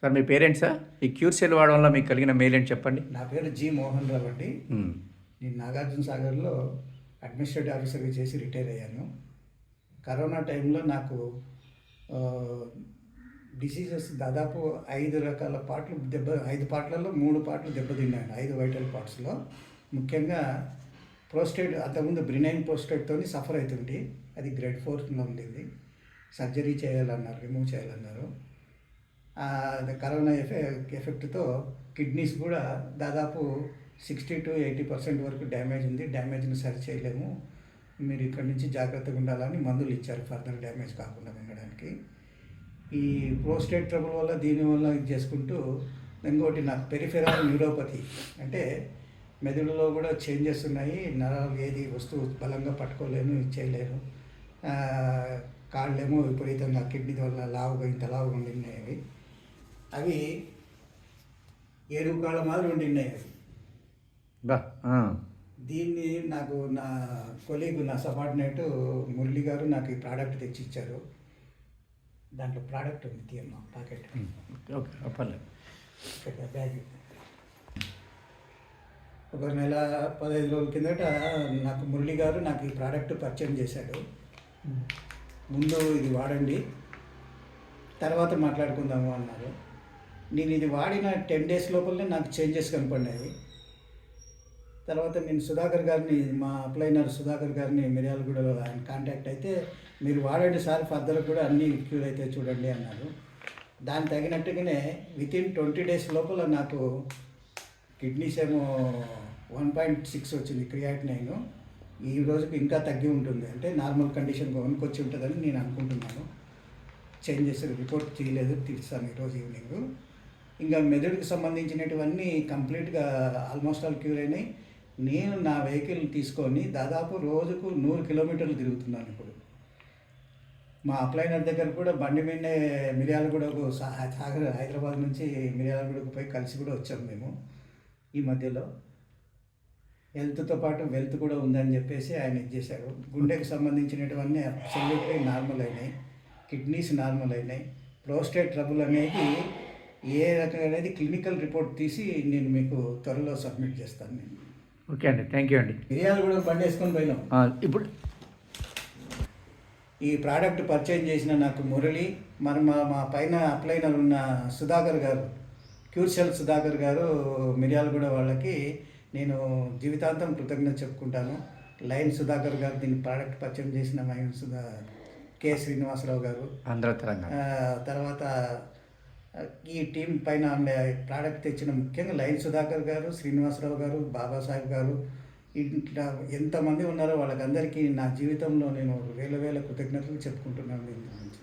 Sir మీ parents sir ఈ cure cell వాడడం వల్ల మీకు కలిగిన మేలేంటి చెప్పండి. నా పేరు జి మోహన్ రావు అండి. నేను నాగార్జున సాగర్లో అడ్మినిస్ట్రేటివ్ ఆఫీసర్గా చేసి రిటైర్ అయ్యాను. కరోనా టైంలో నాకు డిసీజెస్ దాదాపు 5 రకాల పార్ట్లు 5 పార్ట్లలో 3 పార్ట్లు దెబ్బతిన్నాను. 5 వైటల్ పార్ట్స్లో ముఖ్యంగా ప్రోస్టేట్, అంతకుముందు బ్రినైన్ ప్రోస్టేట్తో సఫర్ అవుతుంది. అది గ్రేడ్ 4లో ఉండేది. సర్జరీ చేయాలన్నారు, రిమూవ్ చేయాలన్నారు. కరోనా ఎఫెక్ట్తో కిడ్నీస్ కూడా దాదాపు 60 to 80% వరకు డ్యామేజ్ ఉంది. డ్యామేజ్ని సరి చేయలేము, మీరు ఇక్కడి నుంచి జాగ్రత్తగా ఉండాలని మందులు ఇచ్చారు ఫర్దర్ డ్యామేజ్ కాకుండా ఉండడానికి. ఈ ప్రోస్టేట్ ట్రబుల్ వల్ల దీనివల్ల ఇది చేసుకుంటూ ఇంకోటి నాకు పెరిఫెరల్ న్యూరోపతి, అంటే మెదడులో కూడా చేంజెస్ ఉన్నాయి. నరాలు ఏది వస్తువు బలంగా పట్టుకోలేను, చేయలేను. కాళ్ళేమో విపరీతంగా కిడ్నీ వల్ల లావుగా ఇంత లావుగా ఉండినాయి. అవి ఏనుగు కాళ్ళ మాదిరి ఉండినాయి. దీన్ని నాకు నా కొలీగ్, నా సబార్డినేట్ మురళి గారు నాకు ఈ ప్రోడక్ట్ తెచ్చి ఇచ్చారు. దాంట్లో ప్రోడక్ట్ ఉంది, తీయమ్మా ప్యాకెట్. బ్యాగ్ ఒక నెల 15 రోజుల కిందట నాకు మురళి గారు నాకు ఈ ప్రోడక్ట్ పరిచయం చేశాడు. ముందు ఇది వాడండి, తర్వాత మాట్లాడుకుందాము అన్నారు. నేను ఇది వాడిన 10 days లోపలనే నాకు చేంజెస్ కనపడినాయి. తర్వాత నేను సుధాకర్ గారిని, మా అప్లైనర్ సుధాకర్ గారిని మిర్యాలగూడలో ఆయన కాంటాక్ట్ అయితే, మీరు వాడండి సార్, ఫర్దర్ కూడా అన్నీ క్యూర్ అయితే చూడండి అన్నారు. దానికి తగినట్టుగానే వితిన్ 20 days లోపల నాకు కిడ్నీస్ ఏమో 1.6 వచ్చింది క్రియాటినైన్. ఈ రోజుకి ఇంకా తగ్గి ఉంటుంది, అంటే నార్మల్ కండిషన్ వన్కొచ్చి ఉంటుందని నేను అనుకుంటున్నాను. చేంజెస్ రిపోర్ట్ చేయలేదు, తీస్తాను ఈరోజు ఈవినింగ్. ఇంకా మెదడుకు సంబంధించినటువన్నీ కంప్లీట్గా ఆల్మోస్ట్ ఆల్ క్యూర్ అయినాయి. నేను నా వెహికల్ తీసుకొని దాదాపు రోజుకు 100 kilometers తిరుగుతున్నాను ఇప్పుడు. మా అప్లైనర్ దగ్గర కూడా బండి మీదే మిర్యాలగూడకు సాగర్, హైదరాబాద్ నుంచి మిర్యాలగూడకు పోయి కలిసి కూడా వచ్చాము మేము. ఈ మధ్యలో హెల్త్తో పాటు వెల్త్ కూడా ఉందని చెప్పేసి ఆయన ఇచ్చేశారు. గుండెకి సంబంధించినటువన్నీ అబ్సల్యూట్లీ నార్మల్ అయినాయి, కిడ్నీస్ నార్మల్ అయినాయి. ప్రోస్టేట్ ట్రబుల్ అనేది ఏ రకం అనేది క్లినికల్ రిపోర్ట్ తీసి నేను మీకు త్వరలో సబ్మిట్ చేస్తాను. నేను ఓకే అండి, థ్యాంక్ యూ అండి. మిరియాలు కూడా బండి వేసుకొని పోయినాం. ఇప్పుడు ఈ ప్రోడక్ట్ పర్చేజ్ చేసిన నాకు మురళి, మరి మా పైన అప్లైనర్ ఉన్న సుధాకర్ గారు, క్యూర్ సెల్ సుధాకర్ గారు, మిర్యాలగూడ వాళ్ళకి నేను జీవితాంతం కృతజ్ఞత చెప్పుకుంటాను. లైన్ సుధాకర్ గారు, దీన్ని ప్రోడక్ట్ పరిచయం చేసిన మైన్ కె శ్రీనివాసరావు గారు, ఆంధ్ర తెలంగాణ, తర్వాత ఈ టీం పైన ప్రోడక్ట్ తెచ్చిన ముఖ్యంగా లైన్ సుధాకర్ గారు, శ్రీనివాసరావు గారు, బాబాసాహెబ్ గారు, ఇట్లా ఎంతమంది ఉన్నారో వాళ్ళకందరికీ నా జీవితంలో నేను వేల కృతజ్ఞతలు చెప్పుకుంటున్నాను దీని గురించి.